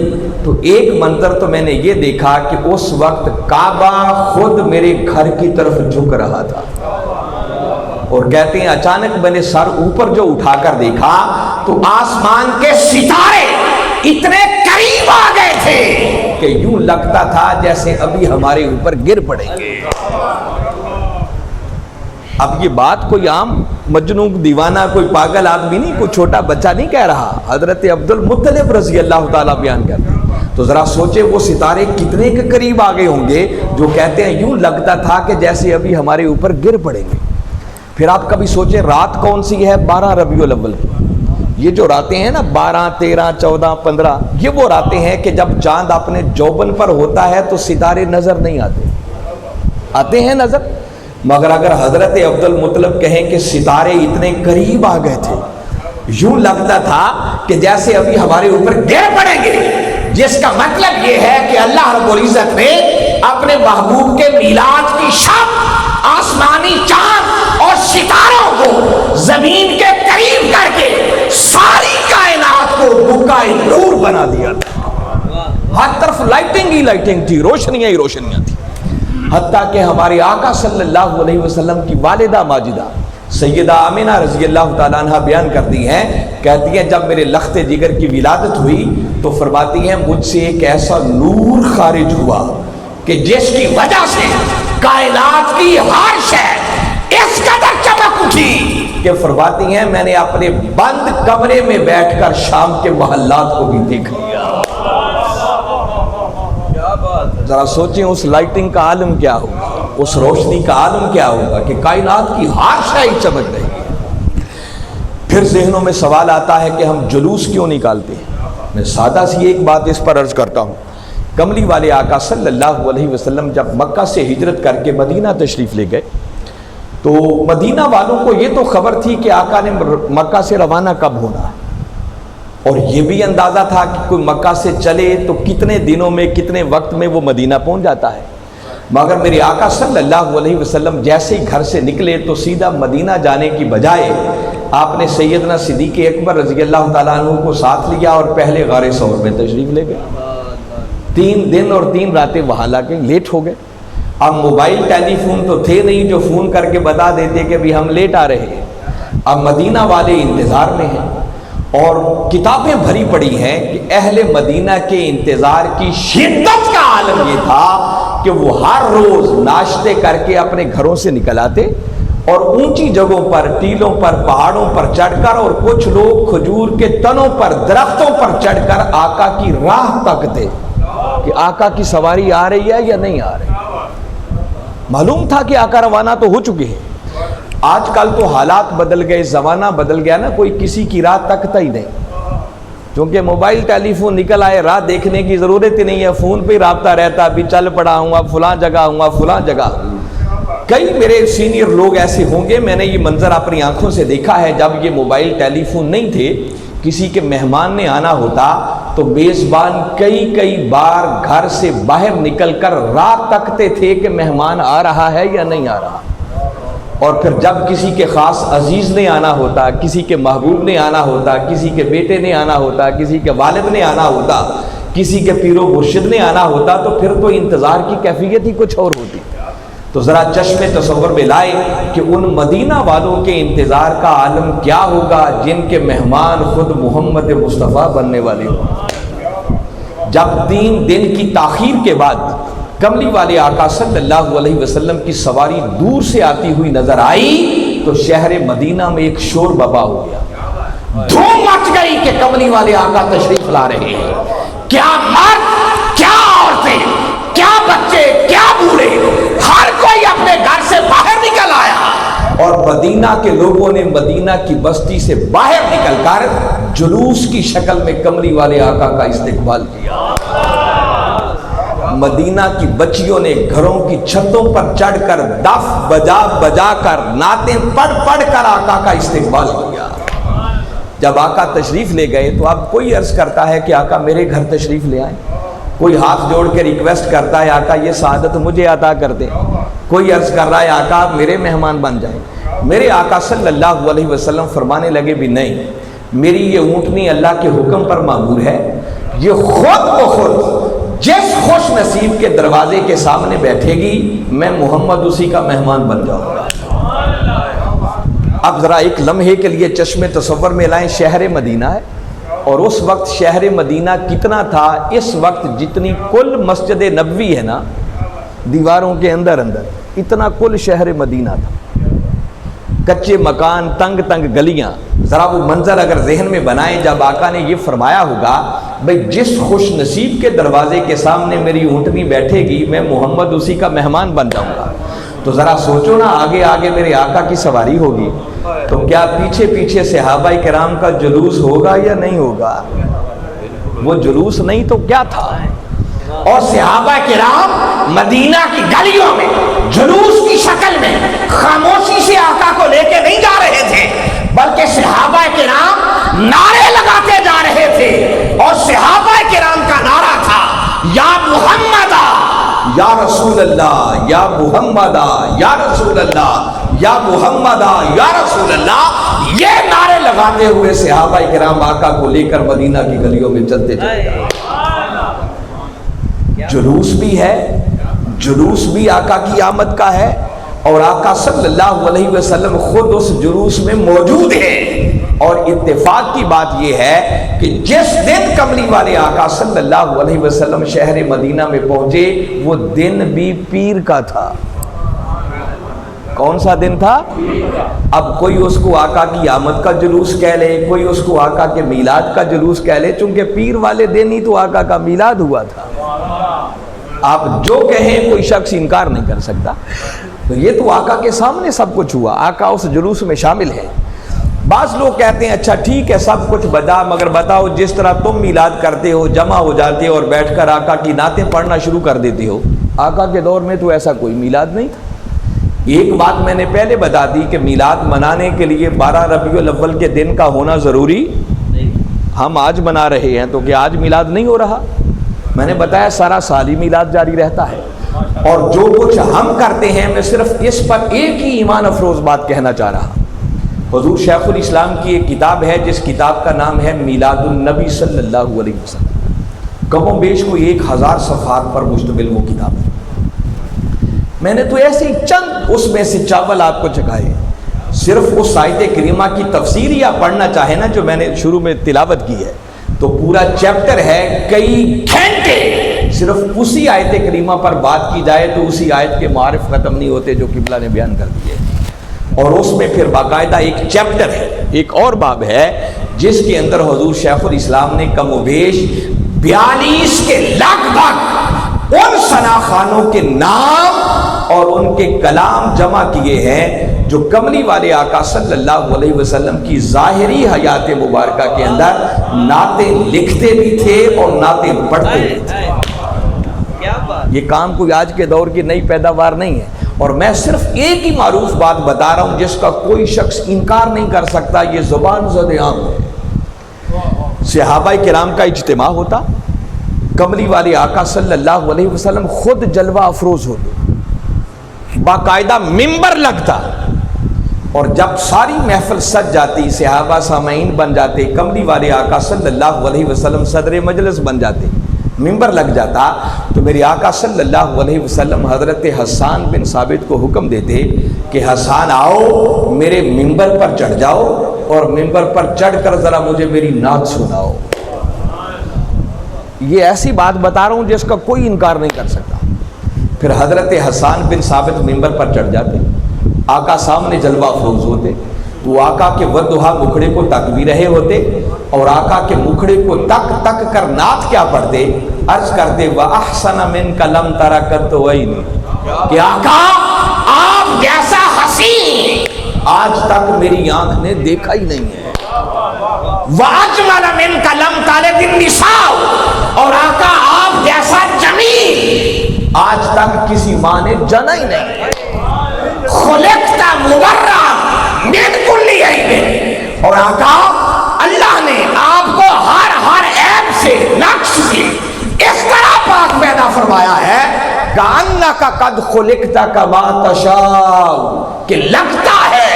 تو ایک منظر تو میں نے یہ دیکھا کہ اس وقت کعبہ خود میرے گھر کی طرف جھک رہا تھا، اور کہتے ہیں اچانک میں نے سر اوپر جو اٹھا کر دیکھا تو آسمان کے ستارے اتنے قریب آ گئے تھے کہ یوں لگتا تھا جیسے ابھی ہمارے اوپر گر پڑیں گے۔ اب یہ بات کوئی عام مجنون دیوانہ کوئی پاگل آدمی نہیں، کوئی چھوٹا بچہ نہیں کہہ رہا، حضرت عبد المطلب رضی اللہ تعالیٰ بیان کرتے ہیں۔ تو ذرا سوچے وہ ستارے کتنے کے قریب آ گئے ہوں گے جو کہتے ہیں یوں لگتا تھا کہ جیسے ابھی ہمارے اوپر گر پڑیں گے۔ پھر آپ کبھی سوچیں رات کون سی ہے؟ 12 ربیع الاول کی۔ یہ جو راتیں ہیں نا 12، 13، 14، 15، یہ وہ راتیں ہیں کہ جب چاند اپنے جوبن پر ہوتا ہے تو ستارے نظر نہیں آتے ہیں نظر، مگر اگر حضرت عبد المطلب کہیں کہ ستارے اتنے قریب آ گئے تھے، یوں لگتا تھا کہ جیسے ابھی ہمارے اوپر گر پڑیں گے، جس کا مطلب یہ ہے کہ اللہ رب العزت نے اپنے محبوب کے میلاد کی شب آسمانی چاند اور ستاروں کو زمین کے قریب کر کے ساری کائنات کو بکائے نور بنا دیا تھا۔ ہر طرف لائٹنگ ہی لائٹنگ تھی، روشنیاں ہی روشنیاں تھی، حتیٰ کہ ہمارے آقا صلی اللہ علیہ وسلم کی والدہ ماجدہ سیدہ آمنہ رضی اللہ تعالیٰ عنہ بیان کرتی ہیں، کہتی ہیں جب میرے لخت جگر کی ولادت ہوئی تو فرماتی ہیں مجھ سے ایک ایسا نور خارج ہوا کہ جس کی وجہ سے کائنات کی ہر شے اس قدر چمک اٹھی کہ فرماتی ہیں میں نے اپنے بند کمرے میں بیٹھ کر شام کے محلات کو بھی دیکھ لیا۔ ذرا سوچیں اس لائٹنگ کا عالم کیا ہوگا، اس روشنی کا عالم کیا ہوگا کہ کائنات کی ہر شے چمک رہی ہے۔ پھر ذہنوں میں سوال آتا ہے کہ ہم جلوس کیوں نکالتے ہیں؟ میں سادہ سی ایک بات اس پر عرض کرتا ہوں۔ کملی والے آقا صلی اللہ علیہ وسلم جب مکہ سے ہجرت کر کے مدینہ تشریف لے گئے تو مدینہ والوں کو یہ تو خبر تھی کہ آقا نے مکہ سے روانہ کب ہونا ہے، اور یہ بھی اندازہ تھا کہ کوئی مکہ سے چلے تو کتنے دنوں میں کتنے وقت میں وہ مدینہ پہنچ جاتا ہے، مگر میرے آقا صلی اللہ علیہ وسلم جیسے ہی گھر سے نکلے تو سیدھا مدینہ جانے کی بجائے آپ نے سیدنا صدیق اکبر رضی اللہ تعالیٰ عنہ کو ساتھ لیا اور پہلے غار ثور میں تشریف لے گئے۔ 3 دن اور 3 راتیں وہاں لا کے لیٹ ہو گئے۔ اب موبائل ٹیلی فون تو تھے نہیں جو فون کر کے بتا دیتے کہ بھی ہم لیٹ آ رہے ہیں۔ اب مدینہ والے انتظار میں ہیں اور کتابیں بھری پڑی ہیں کہ اہل مدینہ کے انتظار کی شدت کا عالم یہ تھا کہ وہ ہر روز ناشتے کر کے اپنے گھروں سے نکل آتے اور اونچی جگہوں پر، ٹیلوں پر، پہاڑوں پر چڑھ کر، اور کچھ لوگ کھجور کے تنوں پر، درختوں پر چڑھ کر آقا کی راہ تکتے کہ آقا کی سواری آ رہی ہے یا نہیں آ رہی۔ معلوم تھا کہ آقا روانہ تو ہو چکے ہیں۔ آج کل تو حالات بدل گئے، زمانہ بدل گیا نا، کوئی کسی کی راہ تکتا ہی نہیں، کیونکہ موبائل ٹیلی فون نکل آئے، راہ دیکھنے کی ضرورت ہی نہیں ہے، فون پہ رابطہ رہتا، ابھی چل پڑا ہوں، اب فلاں جگہ ہوں، اب فلاں جگہ۔ کئی میرے سینئر لوگ ایسے ہوں گے، میں نے یہ منظر اپنی آنکھوں سے دیکھا ہے، جب یہ موبائل ٹیلی فون نہیں تھے، کسی کے مہمان نے آنا ہوتا تو میزبان کئی بار گھر سے باہر نکل کر راہ تکتے تھے کہ مہمان آ رہا ہے یا نہیں آ رہا، اور پھر جب کسی کے خاص عزیز نے آنا ہوتا، کسی کے محبوب نے آنا ہوتا، کسی کے بیٹے نے آنا ہوتا، کسی کے والد نے آنا ہوتا، کسی کے پیر و مرشد نے آنا ہوتا تو پھر تو انتظار کی کیفیت ہی کچھ اور ہوتی۔ تو ذرا چشم تصور میں لائے کہ ان مدینہ والوں کے انتظار کا عالم کیا ہوگا جن کے مہمان خود محمد مصطفیٰ بننے والے ہوں۔ جب 3 دن کی تاخیر کے بعد کملی والے آقا صلی اللہ علیہ وسلم کی سواری دور سے آتی ہوئی نظر آئی تو شہر مدینہ میں ایک شور ببا ہو گیا، دھوم مچ گئی کہ کملی والے آقا تشریف لا رہے ہیں۔ کیا مرد، کیا عورتیں، کیا بچے، کیا بوڑھے، ہر کوئی اپنے گھر سے باہر نکل آیا اور مدینہ کے لوگوں نے مدینہ کی بستی سے باہر نکل کر جلوس کی شکل میں کملی والے آقا کا استقبال کیا۔ مدینہ کی بچیوں نے گھروں کی چھتوں پر چڑھ کر دف بجا بجا کر نعتیں پڑھ پڑھ کر آقا کا استقبال کیا۔ جب آقا تشریف لے گئے تو اب کوئی عرض کرتا ہے کہ آقا میرے گھر تشریف لے آئیں، کوئی ہاتھ جوڑ کے ریکویسٹ کرتا ہے آقا یہ سعادت مجھے عطا کر دیں، کوئی عرض کر رہا ہے آقا آپ میرے مہمان بن جائیں۔ میرے آقا صلی اللہ علیہ وسلم فرمانے لگے بھی نہیں، میری یہ اونٹنی اللہ کے حکم پر مامور ہے، یہ خود بخود جس خوش نصیب کے دروازے کے سامنے بیٹھے گی میں محمد اسی کا مہمان بن جاؤں گا۔ اب ذرا ایک لمحے کے لیے چشم تصور میں لائیں، شہر مدینہ ہے اور اس وقت شہر مدینہ کتنا تھا؟ اس وقت جتنی کل مسجد نبوی ہے نا دیواروں کے اندر اتنا کل شہر مدینہ تھا، کچے مکان، تنگ تنگ گلیاں۔ ذرا وہ منظر اگر ذہن میں بنائیں جب آقا نے یہ فرمایا ہوگا بھئی جس خوش نصیب کے دروازے کے سامنے میری اونٹنی بیٹھے گی میں محمد اسی کا مہمان بن جاؤں گا، تو ذرا سوچو نا آگے آگے میرے آقا کی سواری ہوگی تو کیا پیچھے پیچھے صحابہ کرام کا جلوس ہوگا یا نہیں ہوگا؟ وہ جلوس نہیں تو کیا تھا؟ اور صحابہ کرام مدینہ کی گلیوں میں جلوس کی شکل میں خاموشی سے آقا کو لے کے نہیں جا رہے تھے، بلکہ صحابہ کرام نعرے لگاتے جا رہے تھے، اور صحابہ کرام کا نعرہ تھا یا محمد یا رسول اللہ، یا محمد یا رسول اللہ، یا محمد یا رسول اللہ۔ یہ نعرے لگاتے ہوئے صحابہ کرام آقا کو لے کر مدینہ کی گلیوں میں چلتے چلے گئے۔ جلوس بھی ہے، جلوس بھی آقا کی آمد کا ہے، اور آقا صلی اللہ علیہ وسلم خود اس جلوس میں موجود ہیں۔ اور اتفاق کی بات یہ ہے کہ جس دن کملی والے آقا صلی اللہ علیہ وسلم شہر مدینہ میں پہنچے وہ دن بھی پیر کا تھا۔ کون سا دن تھا؟ اب کوئی اس کو آقا کی آمد کا جلوس کہہ لے، کوئی اس کو آقا کے میلاد کا جلوس کہہ لے، چونکہ پیر والے دن ہی تو آقا کا میلاد ہوا تھا۔ آپ جو کہیں کوئی شخص انکار نہیں کر سکتا، تو یہ تو آقا کے سامنے سب کچھ ہوا، آقا اس جلوس میں شامل ہے۔ بعض لوگ کہتے ہیں اچھا ٹھیک ہے سب کچھ بتا، مگر بتاؤ جس طرح تم میلاد کرتے ہو، جمع ہو جاتے ہو اور بیٹھ کر آقا کی نعتیں پڑھنا شروع کر دیتے ہو، آقا کے دور میں تو ایسا کوئی میلاد نہیں تھا۔ ایک بات میں نے پہلے بتا دی کہ میلاد منانے کے لیے 12 ربیع الاول کے دن کا ہونا ضروری نہیں۔ ہم آج منا رہے ہیں تو کیا آج میلاد نہیں ہو رہا؟ میں نے بتایا سارا سال ہی میلاد جاری رہتا ہے، اور جو کچھ ہم کرتے ہیں میں صرف اس پر ایک ہی ایمان افروز بات کہنا چاہ رہا۔ حضور شیخ الاسلام کی ایک کتاب ہے جس کتاب کا نام ہے میلاد النبی صلی اللہ علیہ وسلم، کم و بیش کو 1000 صفحات پر مشتمل وہ کتاب ہے۔ میں نے تو ایسے ہی چند اس میں سے چاول آپ کو چکھائے، صرف اس آیت کریمہ کی تفسیر یا پڑھنا چاہے نا جو میں نے شروع میں تلاوت کی ہے تو پورا چیپٹر ہے، کئی گھنٹے صرف اسی آیت کریمہ پر بات کی جائے تو اسی آیت کے معارف ختم نہیں ہوتے جو قبلہ نے بیان کر دیے، اور اس میں پھر باقاعدہ ایک چیپٹر ہے، ایک اور باب ہے جس کے اندر حضور شیخ الاسلام نے کم و بیش 42 کے لگ بھگ ان ثناخانوں کے نام اور ان کے کلام جمع کیے ہیں جو کملی والے آقا صلی اللہ علیہ وسلم کی ظاہری حیات مبارکہ کے اندر نعتیں لکھتے بھی تھے اور نعتیں پڑھتے بھی تھے۔ یہ کام کوئی آج کے دور کی نئی پیداوار نہیں ہے، اور میں صرف ایک ہی معروف بات بتا رہا ہوں جس کا کوئی شخص انکار نہیں کر سکتا، یہ زبان زد عام ہے۔ صحابہ کرام کا اجتماع ہوتا، کملی والے آقا صلی اللہ علیہ وسلم خود جلوہ افروز ہوتے، باقاعدہ منبر لگتا، اور جب ساری محفل سج جاتی صحابہ سامعین بن جاتے، کملی والے آقا صلی اللہ علیہ وسلم صدر مجلس بن جاتے، منبر لگ جاتا تو میرے آقا صلی اللہ علیہ وسلم حضرت حسان بن ثابت کو حکم دیتے کہ حسان آؤ میرے منبر پر چڑھ جاؤ اور منبر پر چڑھ کر ذرا مجھے میری نعت سناؤ۔ یہ ایسی بات بتا رہا ہوں جس کا کوئی انکار نہیں کر سکتا۔ پھر حضرت حسان بن ثابت منبر پر چڑھ جاتے، آقا سامنے جلوہ افروز ہوتے، وہ آقا کے ودھا مکھڑے کو تک بھی رہے ہوتے اور آقا کے مکھڑے کو تک تک کر نعت کیا پڑھتے، عرض کرتے وَأَحْسَنَ مِنْكَ لَمْ تَرَ قَطُّ عَيْنِي، کہ آقا آپ جیسا حسین آج تک میری آنکھ نے دیکھا ہی نہیں ہے۔ وَأَجْمَلَ مِنْكَ لَمْ تَلِدِ النِّسَاءُ، اور آقا آپ جیسا جمیل آج تک کسی ماں نے جنا ہی نہیں۔ خُلِقْتَ مُبَرَّأً مِنْ كُلِّ عَیْبٍ، اور آقا اللہ نے آپ کو ہر عیب سے، نقص سے اس طرح پاک پیدا فرمایا ہے کأنک قد خلقت کما تشاء، کہ لگتا ہے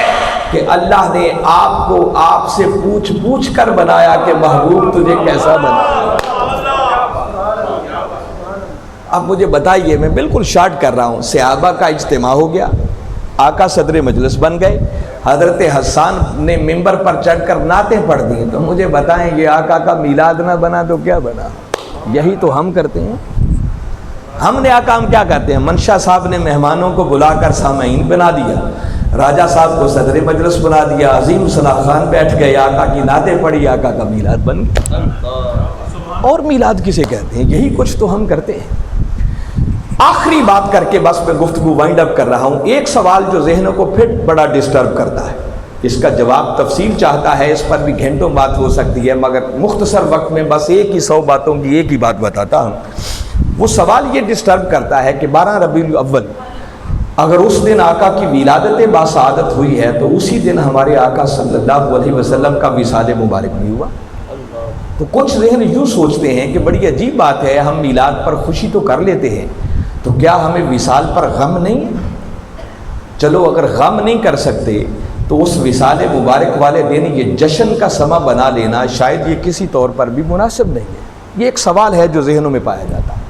کہ اللہ نے آپ کو آپ سے پوچھ پوچھ کر بنایا کہ محبوب تجھے کیسا بنا۔ اب مجھے بتائیے، میں بالکل شارٹ کر رہا ہوں، صحابہ کا اجتماع ہو گیا، آقا صدر مجلس بن گئے، حضرت حسان نے منبر پر چڑھ کر نعتیں پڑھ دی، تو مجھے بتائیں یہ آقا کا میلاد نہ بنا تو کیا بنا؟ یہی تو ہم کرتے ہیں۔ ہم نے کام کیا کرتے ہیں؟ منشا صاحب نے مہمانوں کو بلا کر سامعین بنا دیا، راجہ صاحب کو صدر مجلس بنا دیا، عظیم صلاح خان بیٹھ گئے، آقا کی نعتیں پڑھی، آقا کا میلاد بن گیا۔ اور میلاد کسے کہتے ہیں؟ یہی کچھ تو ہم کرتے ہیں۔ آخری بات کر کے بس میں گفتگو وائنڈ اپ کر رہا ہوں۔ ایک سوال جو ذہنوں کو پھر بڑا ڈسٹرب کرتا ہے، اس کا جواب تفصیل چاہتا ہے، اس پر بھی گھنٹوں بات ہو سکتی ہے، مگر مختصر وقت میں بس ایک ہی 100 باتوں کی ایک ہی بات بتاتا ہوں۔ وہ سوال یہ ڈسٹرب کرتا ہے کہ 12 ربیع الاول اگر اس دن آقا کی ولادت باسعادت ہوئی ہے تو اسی دن ہمارے آقا صلی اللہ علیہ وسلم کا وصال مبارک بھی ہوا۔ تو کچھ ذہن یوں سوچتے ہیں کہ بڑی عجیب بات ہے، ہم میلاد پر خوشی تو کر لیتے ہیں، تو کیا ہمیں وصال پر غم نہیں؟ چلو اگر غم نہیں کر سکتے تو اس وصال مبارک والے دن یہ جشن کا سما بنا لینا شاید یہ کسی طور پر بھی مناسب نہیں ہے۔ یہ ایک سوال ہے جو ذہنوں میں پایا جاتا ہے۔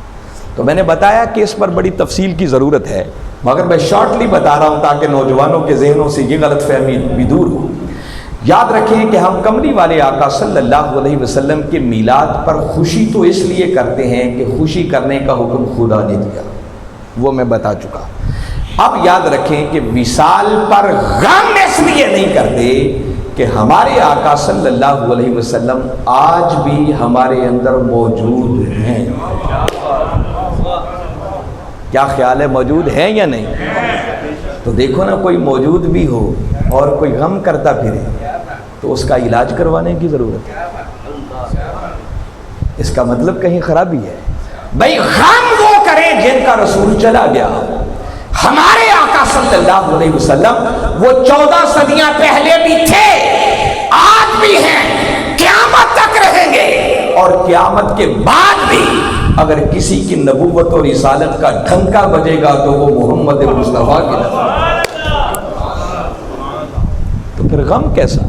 تو میں نے بتایا کہ اس پر بڑی تفصیل کی ضرورت ہے، مگر میں شارٹلی بتا رہا ہوں تاکہ نوجوانوں کے ذہنوں سے یہ غلط فہمی بھی دور ہو۔ یاد رکھیں کہ ہم کملی والے آقا صلی اللہ علیہ وسلم کے میلاد پر خوشی تو اس لیے کرتے ہیں کہ خوشی کرنے کا حکم خدا نے دیا، وہ میں بتا چکا۔ اب یاد رکھیں کہ وصال پر غم اس لیے نہیں کرتے کہ ہمارے آقا صلی اللہ علیہ وسلم آج بھی ہمارے اندر موجود ہیں۔ کیا خیال ہے، موجود ہیں یا نہیں؟ تو دیکھو نا، کوئی موجود بھی ہو اور کوئی غم کرتا پھرے تو اس کا علاج کروانے کی ضرورت ہے۔ اس کا مطلب کہیں خرابی ہے۔ بھائی غم وہ کریں جن کا رسول چلا گیا۔ ہمارے آقا صلی اللہ علیہ وسلم وہ 14 صدیاں پہلے بھی تھے، آج بھی ہیں، قیامت تک رہیں گے، اور قیامت کے بعد بھی اگر کسی کی نبوت اور رسالت کا ڈھنکا بجے گا تو وہ محمد مصطفیٰ کی نبوت۔ تو پھر غم کیسا؟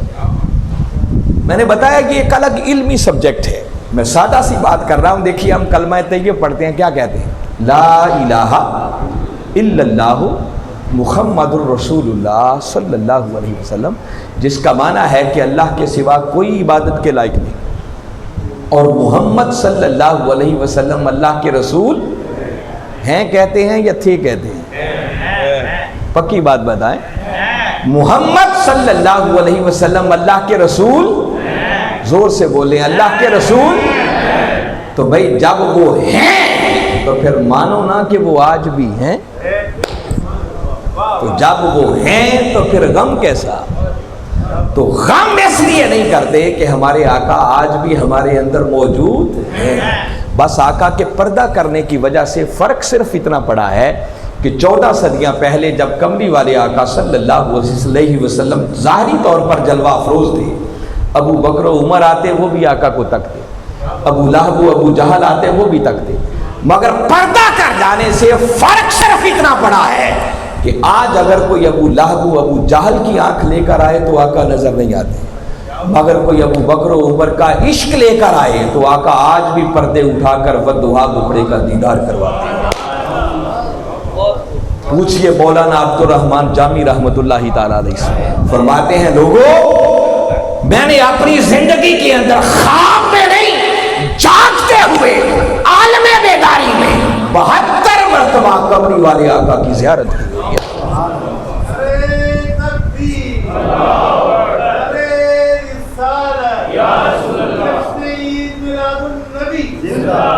میں نے بتایا کہ ایک الگ علمی سبجیکٹ ہے، میں سادہ سی بات کر رہا ہوں۔ دیکھیے ہم کلمہ طیب پڑھتے ہیں، کیا کہتے ہیں؟ لا الہ الا اللہ محمد الرسول اللہ صلی اللہ علیہ وسلم، جس کا معنی ہے کہ اللہ کے سوا کوئی عبادت کے لائق نہیں، اور محمد صلی اللہ علیہ وسلم اللہ کے رسول ہیں کہتے ہیں یا تھے کہتے ہیں؟ پکی بات بتائیں، محمد صلی اللہ علیہ وسلم اللہ کے رسول، زور سے بولیں اللہ کے رسول۔ تو بھائی جب وہ ہیں تو پھر مانو نا کہ وہ آج بھی ہیں، تو جب وہ ہیں تو پھر غم کیسا؟ تو غم اس لیے نہیں کرتے کہ ہمارے آقا آج بھی ہمارے اندر موجود ہیں، بس آقا کے پردہ کرنے کی وجہ سے فرق صرف اتنا پڑا ہے کہ 14 صدیاں پہلے جب کملی والے آقا صلی اللہ علیہ وسلم ظاہری طور پر جلوہ افروز تھے، ابو بکر و عمر آتے وہ بھی آقا کو تکتے، ابو لہب و ابو جہل آتے وہ بھی تکتے، مگر پردہ کر جانے سے فرق صرف اتنا پڑا ہے کہ آج اگر کوئی ابو لہب و ابو جہل کی آنکھ لے کر آئے تو آقا نظر نہیں آتے، مگر کوئی ابو بکر و عمر کا عشق لے کر آئے تو آقا آج بھی پردے اٹھا کر ودھا دکھڑے کا دیدار کرواتے ہیں۔ پوچھئے مولانا عبد الرحمن جامی رحمت اللہ تعالیٰ علیہ سے، فرماتے ہیں لوگوں میں نے اپنی زندگی کے اندر خواب میں نہیں جاگتے ہوئے عالم بیداری میں 72 مرتبہ قبری والے آقا کی زیارت کی۔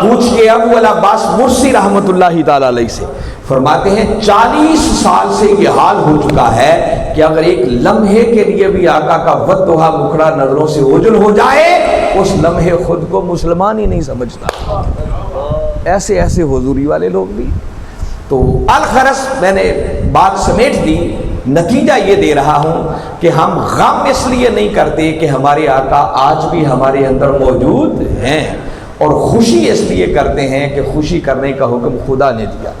پوچھئے ابو العباس مرسی رحمت اللہ تعالیٰ علیہ سے، فرماتے ہیں 40 سال سے یہ حال ہو چکا ہے کہ اگر ایک لمحے کے لیے بھی آقا کا ودھا مکھڑا نظروں سے اوجھل ہو جائے اس لمحے خود کو مسلمان ہی نہیں سمجھتا۔ ایسے ایسے حضوری والے لوگ بھی۔ تو الغرض میں نے بات سمیٹ دی، نتیجہ یہ دے رہا ہوں کہ ہم غم اس لیے نہیں کرتے کہ ہمارے آقا آج بھی ہمارے اندر موجود ہیں، اور خوشی اس لیے کرتے ہیں کہ خوشی کرنے کا حکم خدا نے دیا۔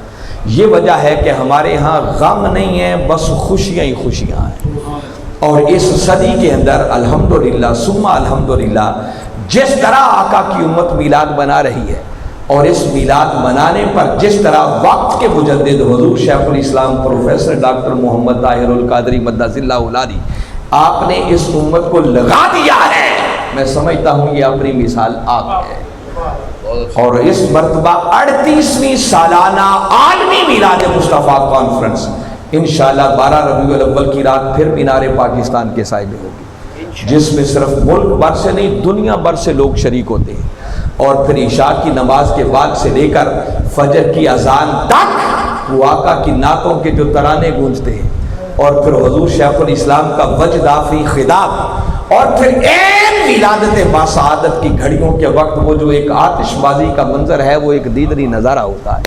یہ وجہ ہے کہ ہمارے ہاں غم نہیں ہے، بس خوشیاں ہی خوشیاں ہیں۔ اور اس صدی کے اندر الحمدللہ ثم الحمدللہ جس طرح آقا کی امت میلاد منا رہی ہے، اور اس میلاد منانے پر جس طرح وقت کے مجدد حضور شیخ الاسلام پروفیسر ڈاکٹر محمد طاہر القادری مدث اللہ العالی آپ نے اس امت کو لگا دیا ہے، میں سمجھتا ہوں یہ اپنی مثال آپ ہے۔ اور اس مرتبہ 38ویں سالانہ عالمی میلاد مصطفیٰ کانفرنس انشاءاللہ 12 ربیع الاول کی رات پھر مینار پاکستان کے سائے میں ہوگی، جس میں صرف ملک بھر سے نہیں دنیا بھر سے لوگ شریک ہوتے ہیں، اور پھر عشاء کی نماز کے بعد سے لے کر فجر کی اذان تک وہ آقا کی نعتوں کے جو ترانے گونجتے ہیں، اور پھر حضور شیخ الاسلام کا وجدافی خطاب، اور پھر ولادت باسعادت کی گھڑیوں کے وقت وہ جو ایک آتش بازی کا منظر ہے وہ ایک دیدنی نظارہ ہوتا ہے۔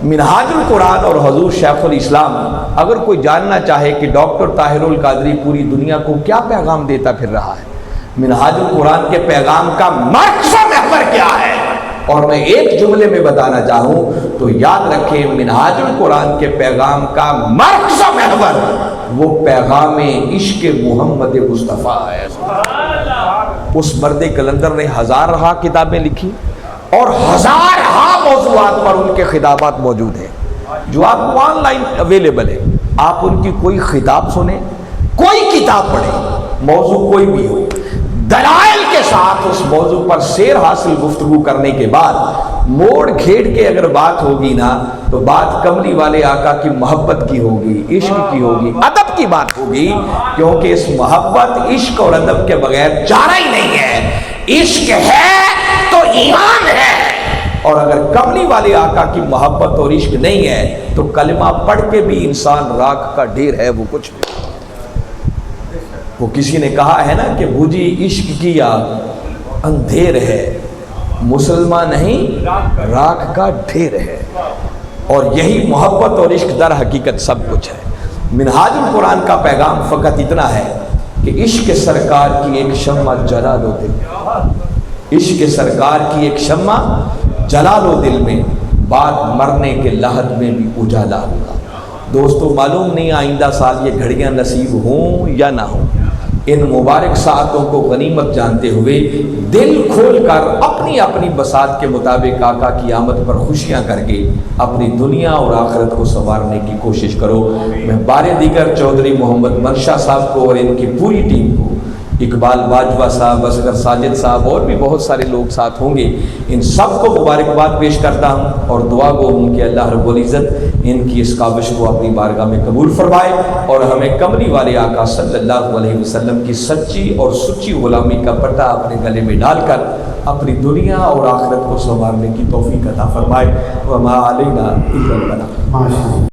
منہاج القرآن اور حضور شیخ الاسلام، اگر کوئی جاننا چاہے کہ ڈاکٹر طاہر القادری پوری دنیا کو کیا پیغام دیتا پھر رہا ہے، منہاج القرآن کے پیغام کا مرکز و محور کیا ہے، اور میں ایک جملے میں بتانا چاہوں تو یاد رکھیں منہاج القرآن کے پیغام کا مرکز و محور وہ پیغام عشق محمد مصطفیٰ ہے۔ اس مرد کلندر نے 1000 کتابیں لکھی اور 1000 موضوعات پر ان کے خطابات موجود ہیں جو آپ کو آن لائن اویلیبل ہے۔ آپ ان کی کوئی خطاب سنیں، کوئی کتاب پڑھیں، موضوع کوئی بھی ہو، دلائل کے ساتھ اس موضوع پر سیر حاصل گفتگو کرنے کے بعد موڑ گھیڑ کے اگر بات ہوگی نا تو بات کملی والے آقا کی محبت کی ہوگی، عشق کی ہوگی، ادب کی بات ہوگی، کیونکہ اس محبت عشق اور ادب کے بغیر چارہ ہی نہیں ہے۔ عشق ہے تو ایمان ہے، اور اگر کملی والے آقا کی محبت اور عشق نہیں ہے تو کلمہ پڑھ کے بھی انسان راکھ کا ڈھیر ہے، وہ کچھ بھی۔ وہ کسی نے کہا ہے نا کہ بجھی عشق کی آگ اندھیر ہے، مسلمان نہیں راکھ کا ڈھیر ہے، اور یہی محبت اور عشق در حقیقت سب کچھ ہے۔ منہاج القرآن کا پیغام فقط اتنا ہے کہ عشق سرکار کی ایک شمع جلا دو دل، عشق سرکار کی ایک شمع جلا دو دل میں، بعد مرنے کے لحد میں بھی اجالا ہوگا۔ دوستو معلوم نہیں آئندہ سال یہ گھڑیاں نصیب ہوں یا نہ ہوں، ان مبارک ساعتوں کو غنیمت جانتے ہوئے دل کھول کر اپنی اپنی بساط کے مطابق آقا کی آمد پر خوشیاں کر کے اپنی دنیا اور آخرت کو سنوارنے کی کوشش کرو۔ میں بار دیگر چودھری محمد منشا صاحب کو اور ان کی پوری ٹیم کو، اقبال باجوہ صاحب، اصغر ساجد صاحب اور بھی بہت سارے لوگ ساتھ ہوں گے، ان سب کو مبارکباد پیش کرتا ہوں اور دعا گو ہوں کہ اللہ رب العزت ان کی اس کاوش کو اپنی بارگاہ میں قبول فرمائے اور ہمیں کملی والے آقا صلی اللہ علیہ وسلم کی سچی اور سچی غلامی کا پٹا اپنے گلے میں ڈال کر اپنی دنیا اور آخرت کو سنوارنے کی توفیق عطا فرمائے۔ وما علینا الا البلاغ۔